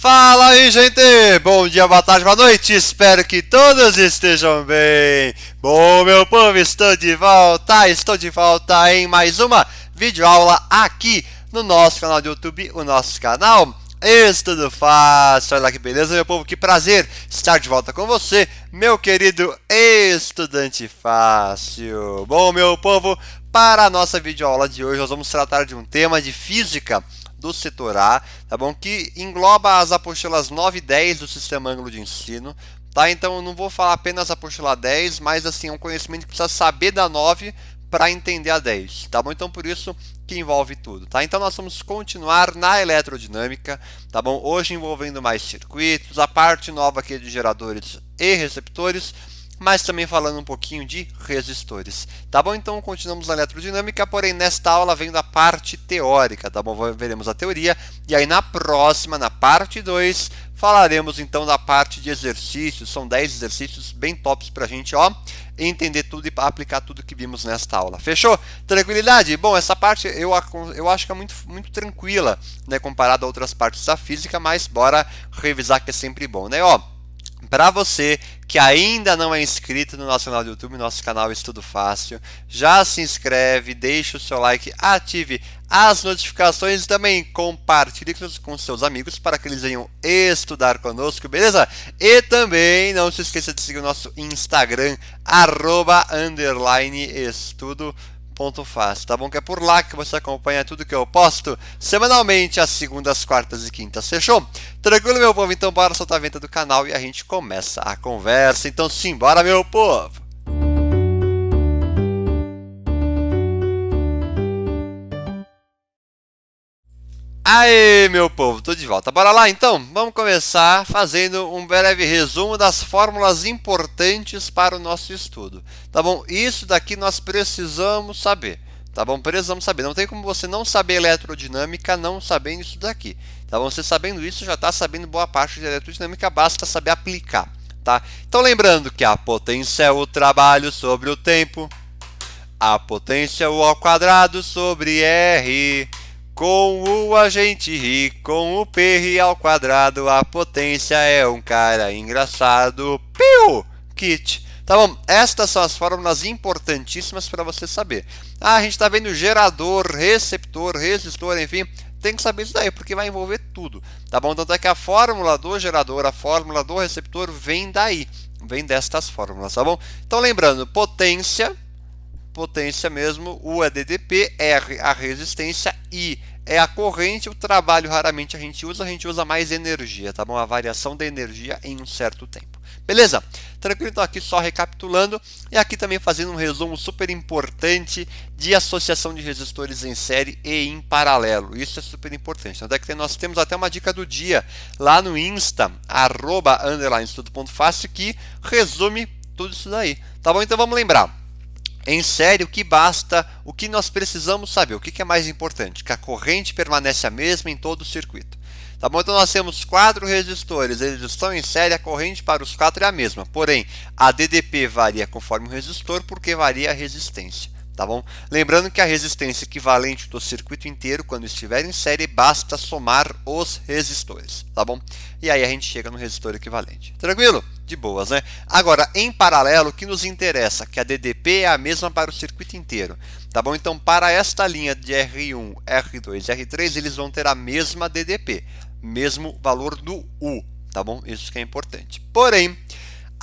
Fala aí, gente! Bom dia, boa tarde, boa noite! Espero que todos estejam bem! Bom, meu povo, estou de volta em mais uma videoaula aqui no nosso canal do YouTube, o nosso canal Estudo Fácil. Olha lá que beleza, meu povo, que prazer estar de volta com você, meu querido estudante fácil! Bom, meu povo, para a nossa videoaula de hoje, nós vamos tratar de um tema de física do setor A, tá bom? Que engloba as apostilas 9 e 10 do Sistema Ângulo de Ensino, tá? Então eu não vou falar apenas a apostila 10, mas assim, é um conhecimento que precisa saber da 9 para entender a 10, tá bom? Então por isso que envolve tudo, tá? Então nós vamos continuar na eletrodinâmica, tá bom? Hoje envolvendo mais circuitos, a parte nova aqui de geradores e receptores, mas também falando um pouquinho de resistores, tá bom? Então continuamos na eletrodinâmica, porém nesta aula vem da parte teórica, tá bom? Veremos a teoria e aí na próxima, na parte 2, falaremos então da parte de exercícios. São 10 exercícios bem tops pra gente, ó, entender tudo e aplicar tudo que vimos nesta aula. Fechou? Tranquilidade? Bom, essa parte eu acho que é muito tranquila, né, comparado a outras partes da física, mas bora revisar que é sempre bom, né? Ó, para você que ainda não é inscrito no nosso canal do YouTube, nosso canal Estudo Fácil, já se inscreve, deixa o seu like, ative as notificações e também compartilhe com seus amigos para que eles venham estudar conosco, beleza? E também não se esqueça de seguir o nosso Instagram, @_estudo. Fácil, tá bom? Que é por lá que você acompanha tudo que eu posto semanalmente, às segundas, quartas e quintas. Fechou? Tranquilo, meu povo? Então bora soltar a venta do canal e a gente começa a conversa. Então sim, bora, meu povo! Aê, meu povo, tô de volta. Bora lá então? Vamos começar fazendo um breve resumo das fórmulas importantes para o nosso estudo, tá bom? Isso daqui nós precisamos saber, tá bom? Precisamos saber. Não tem como você não saber eletrodinâmica não sabendo isso daqui, tá bom? Você sabendo isso já está sabendo boa parte de eletrodinâmica, basta saber aplicar, tá? Então lembrando que a potência é o trabalho sobre o tempo, a potência é o ao quadrado sobre R. Com o a gente ri, com o P ao quadrado, a potência é um cara engraçado. Piu! Kit. Tá bom? Estas são as fórmulas importantíssimas para você saber. Ah, a gente está vendo gerador, receptor, resistor, enfim. Tem que saber isso daí, porque vai envolver tudo. Tá bom? Tanto é que a fórmula do gerador, a fórmula do receptor vem daí. Vem destas fórmulas, tá bom? Então lembrando, potência mesmo, U é DDP, R a resistência, I é a corrente, o trabalho raramente a gente usa mais energia, tá bom? A variação da energia em um certo tempo. Beleza? Tranquilo? Então aqui só recapitulando e aqui também fazendo um resumo super importante de associação de resistores em série e em paralelo. Isso é super importante. Até que nós temos até uma dica do dia lá no Insta, @_estudo.fácil, que resume tudo isso daí. Tá bom? Então vamos lembrar. Em série, o que basta, o que nós precisamos saber, o que é mais importante? Que a corrente permanece a mesma em todo o circuito. Tá bom? Então nós temos 4 resistores, eles estão em série, a corrente para os 4 é a mesma. Porém, a DDP varia conforme o resistor, porque varia a resistência. Tá bom? Lembrando que a resistência equivalente do circuito inteiro, quando estiver em série, basta somar os resistores, tá bom? E aí a gente chega no resistor equivalente. Tranquilo? De boas, né? Agora, em paralelo, o que nos interessa? Que a DDP é a mesma para o circuito inteiro, tá bom? Então, para esta linha de R1, R2 e R3, eles vão ter a mesma DDP, mesmo valor do U, tá bom? Isso que é importante. Porém,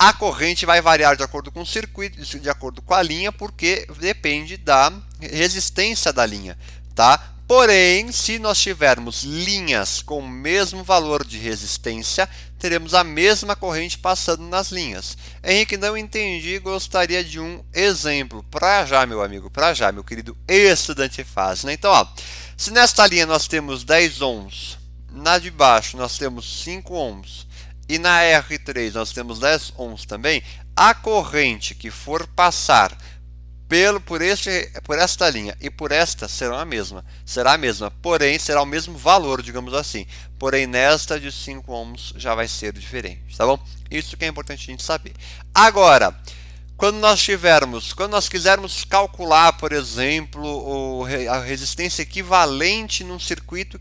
a corrente vai variar de acordo com o circuito, de acordo com a linha, porque depende da resistência da linha, tá? Porém, se nós tivermos linhas com o mesmo valor de resistência, teremos a mesma corrente passando nas linhas. Henrique, não entendi, gostaria de um exemplo. Para já, meu amigo, para já, meu querido estudante fácil, né? Então, ó, se nesta linha nós temos 10 ohms, na de baixo nós temos 5 ohms, e na R3 nós temos 10 ohms também, a corrente que for passar por esta linha e por esta será a mesma, porém será o mesmo valor, digamos assim. Porém nesta de 5 ohms já vai ser diferente, tá bom? Isso que é importante a gente saber. Agora, quando nós quisermos calcular, por exemplo, a resistência equivalente num circuito,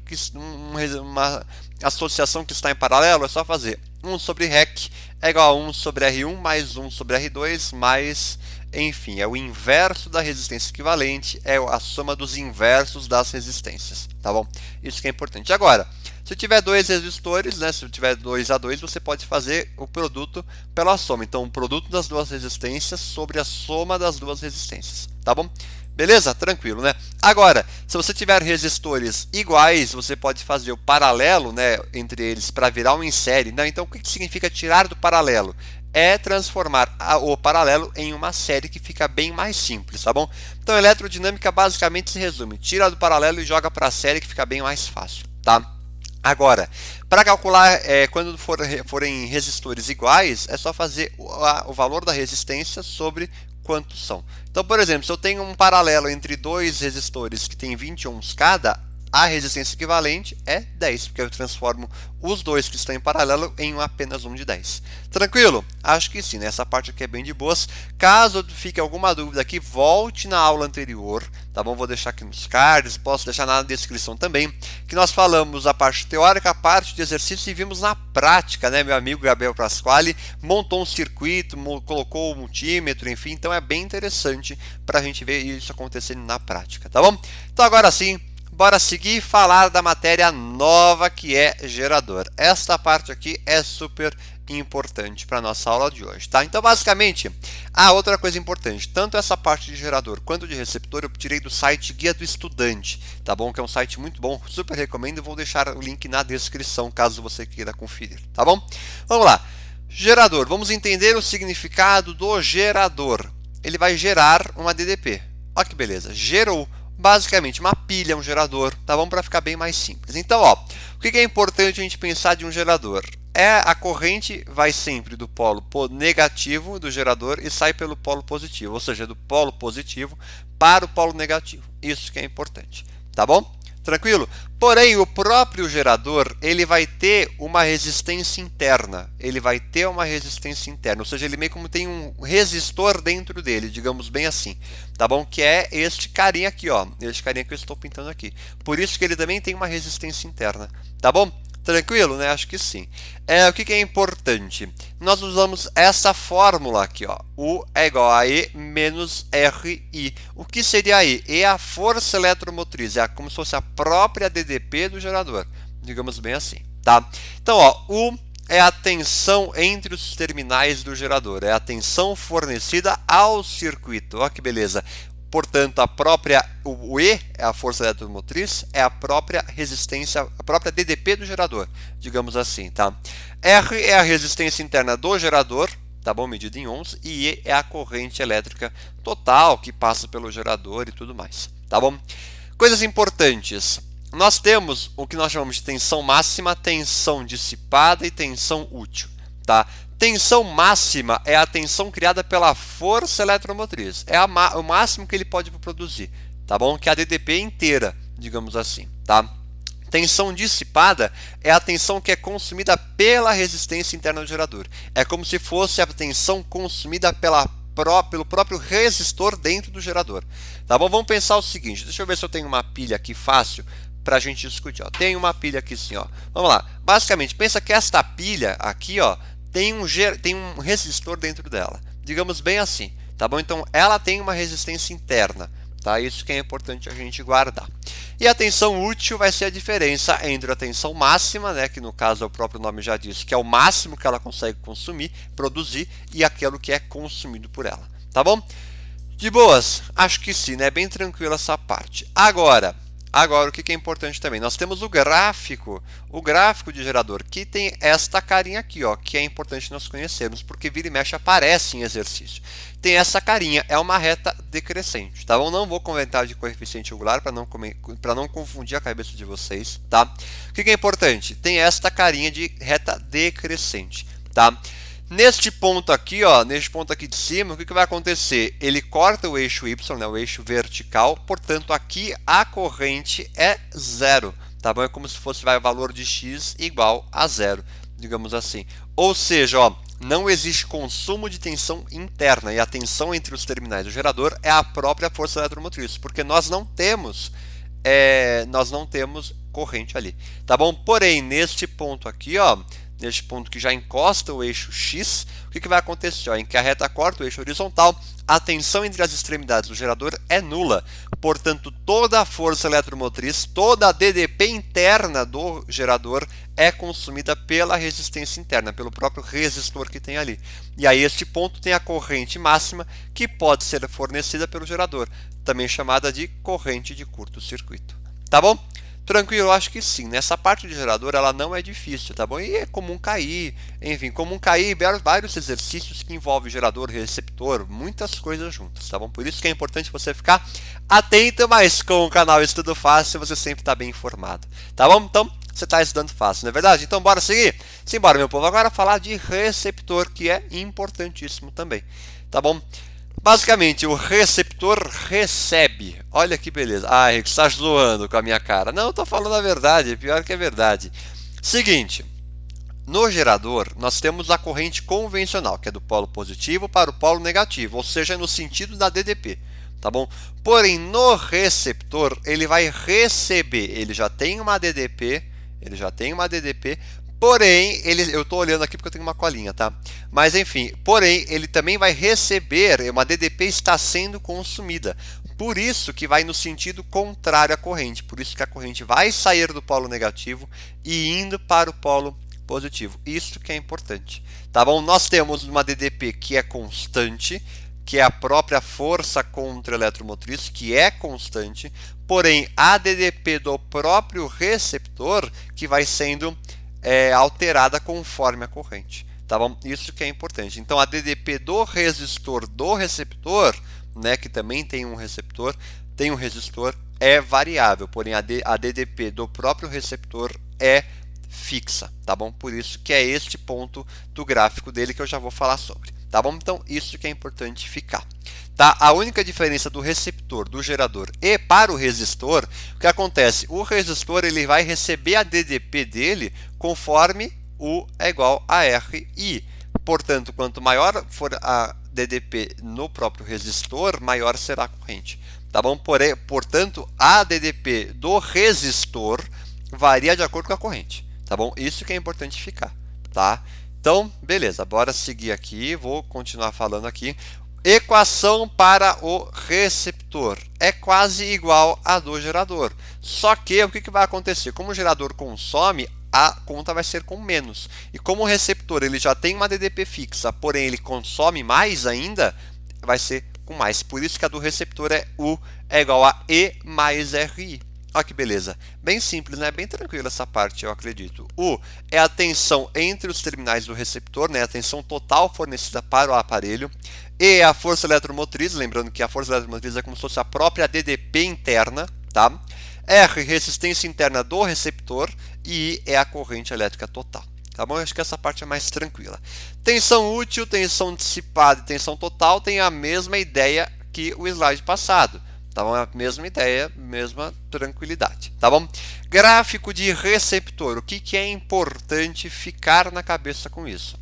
uma associação que está em paralelo, é só fazer 1 sobre REC é igual a 1 sobre R1 mais 1 sobre R2 mais, enfim, é o inverso da resistência equivalente, é a soma dos inversos das resistências, tá bom? Isso que é importante. Agora, se tiver dois resistores, né, se tiver 2 a 2, você pode fazer o produto pela soma. Então, o produto das duas resistências sobre a soma das duas resistências, tá bom? Beleza? Tranquilo, né? Agora, se você tiver resistores iguais, você pode fazer o paralelo, né, entre eles para virar um em série. Né? Então, o que significa tirar do paralelo? É transformar o paralelo em uma série que fica bem mais simples, tá bom? Então, a eletrodinâmica basicamente se resume: tira do paralelo e joga para a série, que fica bem mais fácil, tá? Agora, para calcular quando forem resistores iguais, é só fazer o valor da resistência sobre quantos são. Então, por exemplo, se eu tenho um paralelo entre dois resistores que tem 20 ohms cada, a resistência equivalente é 10, porque eu transformo os dois que estão em paralelo em apenas um de 10. Tranquilo? Acho que sim, né? Essa parte aqui é bem de boas. Caso fique alguma dúvida aqui, volte na aula anterior, tá bom? Vou deixar aqui nos cards, posso deixar na descrição também, que nós falamos a parte teórica, a parte de exercício e vimos na prática, né? Meu amigo Gabriel Pasquale montou um circuito, colocou o multímetro, enfim, então é bem interessante para a gente ver isso acontecendo na prática, tá bom? Então agora sim, bora seguir e falar da matéria nova que é gerador. Esta parte aqui é super importante para a nossa aula de hoje, tá? Então, basicamente, outra coisa importante, tanto essa parte de gerador quanto de receptor eu tirei do site Guia do Estudante, tá bom? Que é um site muito bom, super recomendo, vou deixar o link na descrição caso você queira conferir, tá bom? Vamos lá. Gerador, vamos entender o significado do gerador. Ele vai gerar uma DDP. Olha que beleza, gerou. Basicamente, uma pilha, um gerador, tá bom? Para ficar bem mais simples. Então, ó, o que é importante a gente pensar de um gerador? A corrente vai sempre do polo negativo do gerador e sai pelo polo positivo, ou seja, do polo positivo para o polo negativo. Isso que é importante, tá bom? Tranquilo? Porém, o próprio gerador, ele vai ter uma resistência interna. Ele vai ter uma resistência interna, ou seja, ele meio como tem um resistor dentro dele, digamos bem assim, tá bom? Que é este carinha aqui, ó, este carinha que eu estou pintando aqui. Por isso que ele também tem uma resistência interna, tá bom? Tranquilo, né? Acho que sim. O que é importante? Nós usamos essa fórmula aqui, ó. U é igual a E menos RI. O que seria E? E é a força eletromotriz, é como se fosse a própria DDP do gerador, digamos bem assim, tá? Então, ó, U é a tensão entre os terminais do gerador, é a tensão fornecida ao circuito. Olha que beleza. Portanto, o E é a força eletromotriz, é a própria resistência, a própria DDP do gerador, digamos assim, tá? R é a resistência interna do gerador, tá bom? Medida em ohms, e E é a corrente elétrica total que passa pelo gerador e tudo mais, tá bom? Coisas importantes. Nós temos o que nós chamamos de tensão máxima, tensão dissipada e tensão útil, tá? Tensão máxima é a tensão criada pela força eletromotriz. É o máximo que ele pode produzir, tá bom? Que é a DDP inteira, digamos assim, tá? Tensão dissipada é a tensão que é consumida pela resistência interna do gerador. É como se fosse a tensão consumida pelo próprio resistor dentro do gerador, tá bom? Vamos pensar o seguinte, deixa eu ver se eu tenho uma pilha aqui fácil para a gente discutir, ó. Tem uma pilha aqui sim, ó. Vamos lá. Basicamente, pensa que esta pilha aqui, ó, tem um resistor dentro dela, digamos bem assim, tá bom? Então, ela tem uma resistência interna, tá? Isso que é importante a gente guardar. E a tensão útil vai ser a diferença entre a tensão máxima, né, que no caso o próprio nome já diz, que é o máximo que ela consegue produzir, e aquilo que é consumido por ela, tá bom? De boas? Acho que sim, né? Bem tranquila essa parte. Agora, o que é importante também? Nós temos o gráfico de gerador, que tem esta carinha aqui, ó, que é importante nós conhecermos, porque vira e mexe aparece em exercício. Tem essa carinha, é uma reta decrescente, tá bom? Não vou comentar de coeficiente angular para não confundir a cabeça de vocês, tá? O que é importante? Tem esta carinha de reta decrescente, tá? Neste ponto aqui, ó, neste ponto aqui de cima, o que vai acontecer? Ele corta o eixo Y, né, o eixo vertical, portanto aqui a corrente é zero, tá bom? É como se fosse o valor de x igual a zero, digamos assim. Ou seja, ó, não existe consumo de tensão interna, e a tensão entre os terminais do gerador é a própria força eletromotriz, porque nós não temos corrente ali, tá bom? Porém, neste ponto aqui, ó, neste ponto que já encosta o eixo X, o que vai acontecer? Ó, em que a reta corta o eixo horizontal, a tensão entre as extremidades do gerador é nula. Portanto, toda a força eletromotriz, toda a DDP interna do gerador é consumida pela resistência interna, pelo próprio resistor que tem ali. E aí, este ponto tem a corrente máxima que pode ser fornecida pelo gerador, também chamada de corrente de curto-circuito. Tá bom? Tranquilo, eu acho que sim. Nessa parte de gerador ela não é difícil, tá bom? E é comum cair, enfim, comum cair vários exercícios que envolvem gerador, receptor, muitas coisas juntas, tá bom? Por isso que é importante você ficar atento, mas com o canal Estudo Fácil você sempre está bem informado, tá bom? Então, você está estudando fácil, não é verdade? Então, bora seguir? Simbora, meu povo. Agora falar de receptor, que é importantíssimo também, tá bom? Basicamente, o receptor recebe. Olha que beleza. Ah, Henrique, você está zoando com a minha cara. Não, estou falando a verdade. Pior que é verdade. Seguinte, no gerador, nós temos a corrente convencional, que é do polo positivo para o polo negativo, ou seja, no sentido da DDP. Tá bom? Porém, no receptor, ele vai receber. Ele já tem uma DDP. Porém, eu estou olhando aqui porque eu tenho uma colinha, tá? Mas enfim, porém, ele também vai receber, uma DDP está sendo consumida. Por isso que vai no sentido contrário à corrente. Por isso que a corrente vai sair do polo negativo e indo para o polo positivo. Isso que é importante, tá bom? Nós temos uma DDP que é constante, que é a própria força contra-eletromotriz, que é constante. Porém, a DDP do próprio receptor que vai sendo alterada conforme a corrente, tá bom? Isso que é importante. Então, a DDP do resistor do receptor, né, que também tem um receptor, tem um resistor, é variável, porém a DDP do próprio receptor é fixa, tá bom? Por isso que é este ponto do gráfico dele que eu já vou falar sobre, tá bom? Então, isso que é importante ficar. Tá? A única diferença do receptor, do gerador e para o resistor, o que acontece? O resistor ele vai receber a DDP dele conforme U é igual a RI. Portanto, quanto maior for a DDP no próprio resistor, maior será a corrente. Tá bom? Portanto, a DDP do resistor varia de acordo com a corrente. Tá bom? Isso que é importante ficar. Tá? Então, beleza. Bora seguir aqui. Vou continuar falando aqui. Equação para o receptor é quase igual à do gerador. Só que o que vai acontecer? Como o gerador consome, a conta vai ser com menos. E como o receptor ele já tem uma DDP fixa, porém ele consome mais ainda, vai ser com mais. Por isso que a do receptor é U é igual a E mais RI. Olha que beleza. Bem simples, né? Bem tranquilo essa parte, eu acredito. U é a tensão entre os terminais do receptor, né? A tensão total fornecida para o aparelho. E é a força eletromotriz, lembrando que a força eletromotriz é como se fosse a própria DDP interna, tá? R, resistência interna do receptor, e I é a corrente elétrica total. Tá bom? Eu acho que essa parte é mais tranquila. Tensão útil, tensão dissipada e tensão total tem a mesma ideia que o slide passado. Tá bom? A mesma ideia, mesma tranquilidade. Tá bom? Gráfico de receptor. O que é importante ficar na cabeça com isso?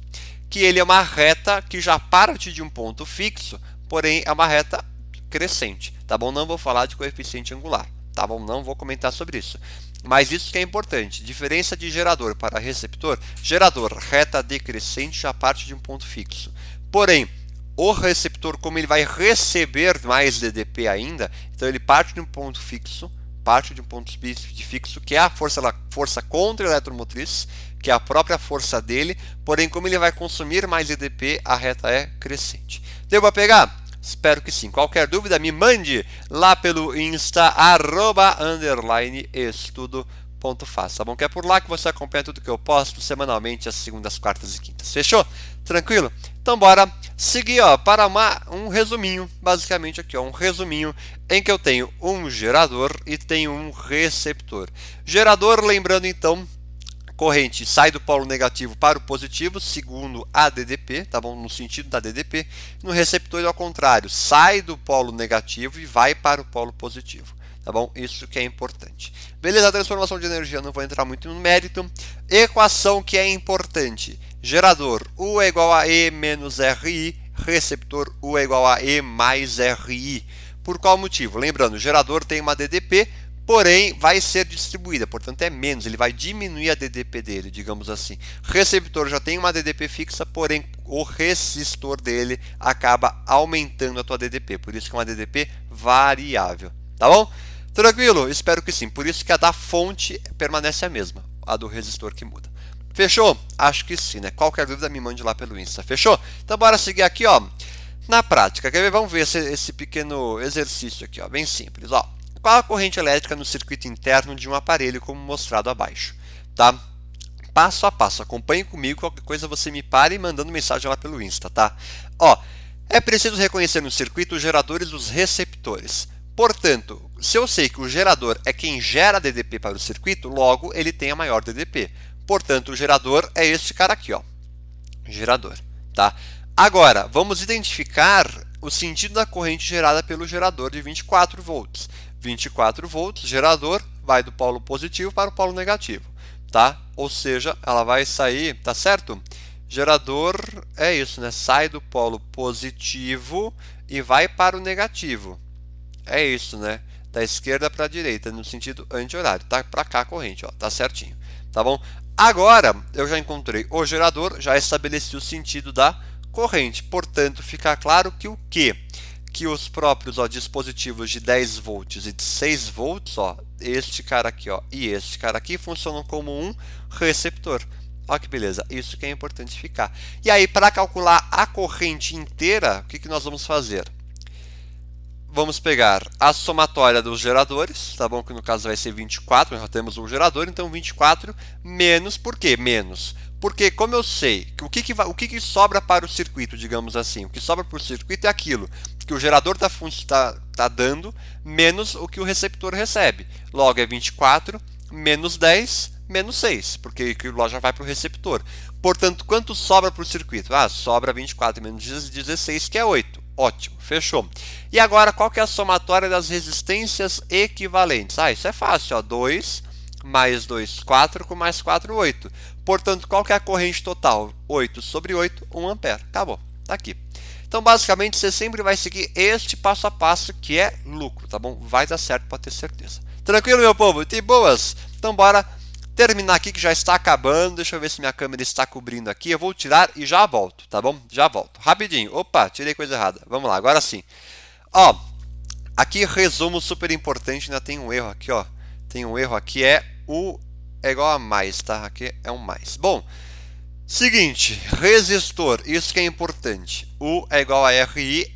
Que ele é uma reta que já parte de um ponto fixo, porém é uma reta crescente, tá bom? Não vou falar de coeficiente angular, tá bom? Não vou comentar sobre isso. Mas isso que é importante, diferença de gerador para receptor, gerador, reta decrescente, já parte de um ponto fixo. Porém, o receptor, como ele vai receber mais DDP ainda, então ele parte de um ponto fixo, fixo, que é a força contra-eletromotriz, que é a própria força dele, porém, como ele vai consumir mais EDP, a reta é crescente. Deu para pegar? Espero que sim. Qualquer dúvida, me mande lá pelo Insta, @estudo.faz, tá bom? Que é por lá que você acompanha tudo que eu posto semanalmente, às segundas, quartas e quintas. Fechou? Tranquilo? Então, bora seguir para um resuminho, basicamente aqui, um resuminho em que eu tenho um gerador e tenho um receptor. Gerador, lembrando então, corrente sai do polo negativo para o positivo, segundo a DDP, tá bom? No sentido da DDP. No receptor é ao contrário, sai do polo negativo e vai para o polo positivo, tá bom? Isso que é importante. Beleza, a transformação de energia, não vou entrar muito no mérito. Equação que é importante. Gerador U é igual a E menos RI, receptor U é igual a E mais RI. Por qual motivo? Lembrando, o gerador tem uma DDP, porém vai ser distribuída, portanto é menos, ele vai diminuir a DDP dele, digamos assim. Receptor já tem uma DDP fixa, porém o resistor dele acaba aumentando a tua DDP, por isso que é uma DDP variável, tá bom? Tranquilo? Espero que sim, por isso que a da fonte permanece a mesma, a do resistor que muda. Fechou? Acho que sim, né? Qualquer dúvida me mande lá pelo Insta, fechou? Então bora seguir aqui, ó, na prática. Quer ver? Vamos ver esse pequeno exercício aqui, ó, bem simples, ó. Qual a corrente elétrica no circuito interno de um aparelho, como mostrado abaixo, tá? Passo a passo, acompanhe comigo, qualquer coisa você me pare mandando mensagem lá pelo Insta, tá? Ó, é preciso reconhecer no circuito os geradores e os receptores. Portanto, se eu sei que o gerador é quem gera DDP para o circuito, logo ele tem a maior DDP. Portanto, o gerador é este cara aqui, ó, gerador, tá? Agora, vamos identificar o sentido da corrente gerada pelo gerador de 24 volts. 24 volts, gerador, vai do polo positivo para o polo negativo, tá? Ou seja, ela vai sair, tá certo? Gerador é isso, né? Sai do polo positivo e vai para o negativo. É isso, né? Da esquerda para a direita, no sentido anti-horário, tá? Para cá a corrente, ó, tá certinho, tá bom? Agora, eu já encontrei o gerador, já estabeleci o sentido da corrente, portanto, fica claro que o quê? Que os próprios, ó, dispositivos de 10 volts e de 6 volts, ó, este cara aqui, ó, e este cara aqui funcionam como um receptor. Olha que beleza, isso que é importante ficar. E aí, para calcular a corrente inteira, o que nós vamos fazer? Vamos pegar a somatória dos geradores, tá bom? Que no caso vai ser 24, nós já temos um gerador, então 24 menos, por quê? Menos. Porque como eu sei que o que sobra para o circuito, digamos assim, o que sobra para o circuito é aquilo que o gerador tá dando menos o que o receptor recebe. Logo é 24 menos 10 menos 6, porque aquilo lá já vai para o receptor. Portanto, quanto sobra para o circuito? Ah, sobra 24 menos 16, que é 8. Ótimo, fechou. E agora, qual que é a somatória das resistências equivalentes? Ah, isso é fácil, ó, 2 mais 2, 4, com mais 4, 8. Portanto, qual que é a corrente total? 8 sobre 8, 1 ampere. Acabou, tá aqui. Então, basicamente, você sempre vai seguir este passo a passo, que é lucro, tá bom? Vai dar certo, pode ter certeza. Tranquilo, meu povo? De boas? Então, bora terminar aqui, que já está acabando. Deixa eu ver se minha câmera está cobrindo aqui. Eu vou tirar e já volto, tá bom? Já volto. Rapidinho. Opa, tirei coisa errada. Vamos lá, agora sim. Ó, aqui resumo super importante, ainda tem um erro aqui, ó. Tem um erro aqui, é U é igual a mais, tá? Aqui é um mais. Bom, seguinte, resistor, isso que é importante. U é igual a RI.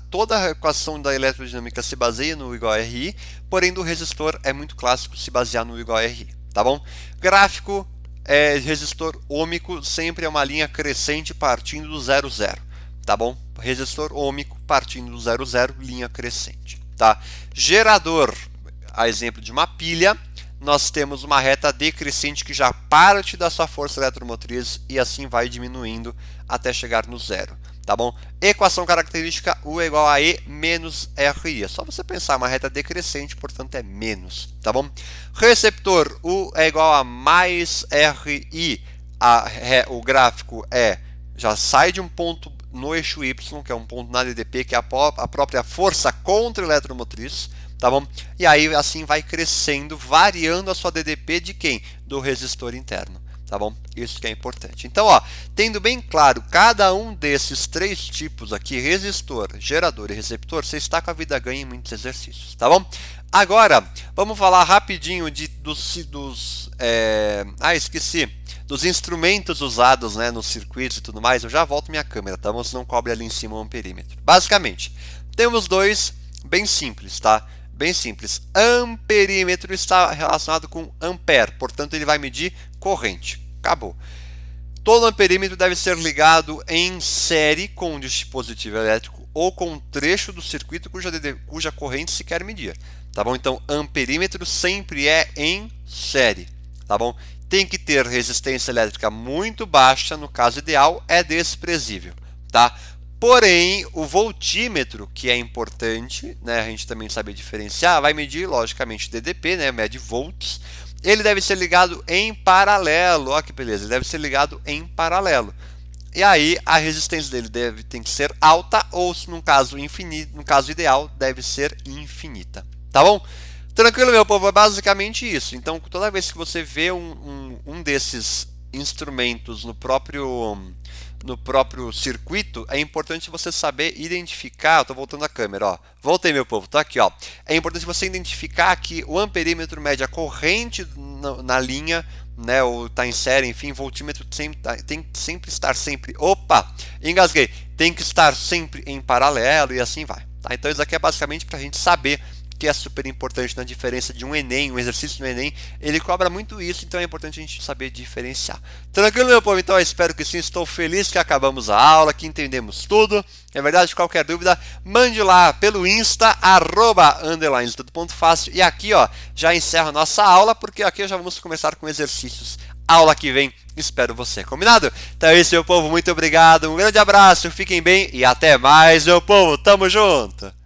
Toda a equação da eletrodinâmica se baseia no U igual a RI, porém do resistor é muito clássico se basear no U igual a RI, tá bom? Gráfico, resistor ômico sempre é uma linha crescente partindo do 0, 0, tá bom? Resistor ômico partindo do 0, 0, linha crescente, tá? Gerador, a exemplo de uma pilha, nós temos uma reta decrescente que já parte da sua força eletromotriz e assim vai diminuindo até chegar no zero, tá bom? Equação característica, U é igual a E menos RI. É só você pensar, uma reta decrescente, portanto é menos, tá bom? Receptor, U é igual a mais RI. O gráfico já sai de um ponto no eixo Y, que é um ponto na DDP, que é a própria força contra a eletromotriz, tá bom? E aí assim vai crescendo, variando a sua DDP de quem? Do resistor interno, tá bom? Isso que é importante. Então, ó, tendo bem claro cada um desses três tipos aqui, resistor, gerador e receptor, você está com a vida ganha em muitos exercícios, tá bom? Agora, vamos falar rapidinho dos instrumentos usados, né, nos circuitos e tudo mais. Eu já volto minha câmera, tá bom? Se não cobre ali em cima um perímetro. Basicamente, temos dois bem simples, tá? Bem simples. Amperímetro está relacionado com ampere, portanto ele vai medir corrente. Acabou. Todo amperímetro deve ser ligado em série com um dispositivo elétrico ou com um trecho do circuito cuja corrente se quer medir, tá bom? Então, amperímetro sempre é em série, tá bom? Tem que ter resistência elétrica muito baixa, no caso ideal é desprezível, tá? Porém, o voltímetro, que é importante, né, a gente também saber diferenciar, vai medir, logicamente, DDP, né, mede volts, ele deve ser ligado em paralelo. Olha que beleza, ele deve ser ligado em paralelo. E aí a resistência dele tem que ser alta ou, no caso infinito, no caso ideal, deve ser infinita. Tá bom? Tranquilo, meu povo? É basicamente isso. Então, toda vez que você vê um desses instrumentos no próprio circuito, é importante você saber identificar. Estou voltando a câmera, ó. Voltei, meu povo, tá aqui, ó. É importante você identificar que o amperímetro mede a corrente na linha, né, ou tá em série, enfim, voltímetro tem que sempre estar opa, engasguei, tem que estar sempre em paralelo e assim vai, tá? Então isso aqui é basicamente para a gente saber que é super importante na diferença de um Enem, um exercício no Enem, ele cobra muito isso, então é importante a gente saber diferenciar. Tranquilo, meu povo? Então eu espero que sim, estou feliz que acabamos a aula, que entendemos tudo. É verdade, qualquer dúvida, mande lá pelo Insta, @_estudo.fácil. E aqui, ó, já encerro a nossa aula, porque aqui já vamos começar com exercícios. Aula que vem, espero você, combinado? Então é isso, meu povo, muito obrigado, um grande abraço, fiquem bem e até mais, meu povo, tamo junto!